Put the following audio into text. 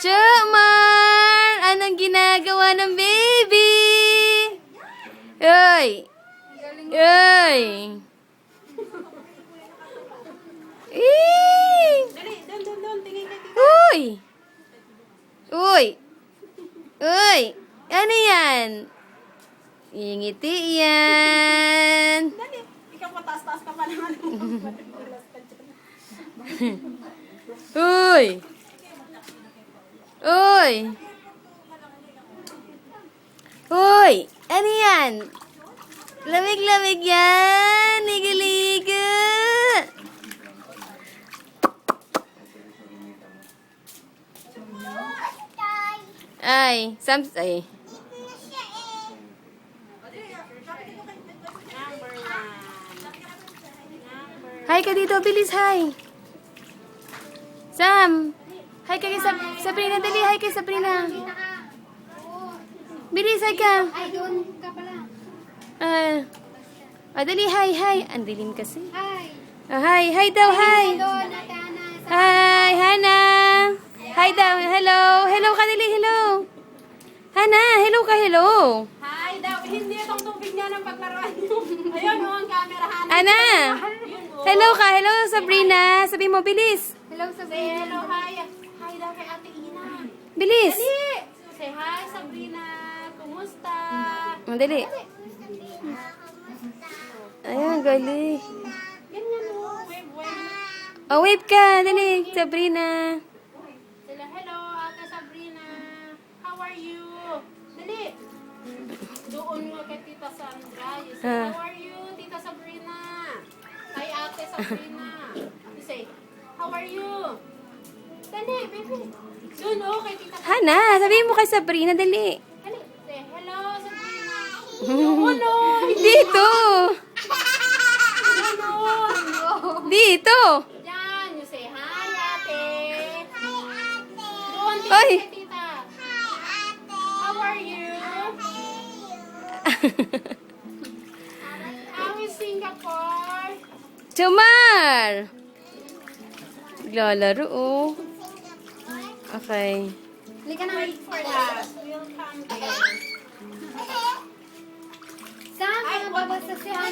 Chumar! Anong ginagawa ng baby? Uy! Uy! Uy! Uy! Uy! Ano yan? Ingiti yan. Dali, ikaw mataas-taas ka pa naman. Uy! Uy! Uy! Ano yan? Lamig-lamig yan! Liga-liga! Ay, ay. Hi ka dito, bilis, hi. Sam, hi ka kay Sabrina, dali, hi kay Sabrina. Bilis, hi ka. Ay, doon ka pala. Dali, hi, hi. Ang dilim kasi. Hi. Hi daw, hi. Hello, Ate Ana. Hi, Hana. Hi daw, hello. Hello ka, dali, hello. Hana, hello ka, hello. Hi daw, hindi itong tubig niya ng paglaruan niyo. Ayun, ang camera, Hana. Ana, hello ka, hello, Sabrina. Sabi mo, bilis. Hello, Say Sabrina. hello, hi. Hi daw kay Ate Ina. Bilis. Dali. Say hi, Sabrina. Kumusta? Dali. Ayan, gali. Ganyan o, wave. Oh, wave ka, dali, Sabrina. Sila, hello, Ate Sabrina. How are you? Dali. Doon nga kay Tita Sandra. You say, how are you, Tita Sabrina? Kay Ate Sabrina. You say, how are you? Dali, baby. Doon o, kay Tita Sandra. Hana, sabihin mo kay Sabrina, dali. Dali. Say, hello, Sabrina. Doon o. Dito. Doon o. Dito. Diyan. You say, hi, Ate. Doon, dito Oy. kay Tita. How are you? How is Singapore? Chumar! Naglalaro, oh. Okay. Halika na. Wait for us. We'll come there. Sam, babasa si Ana.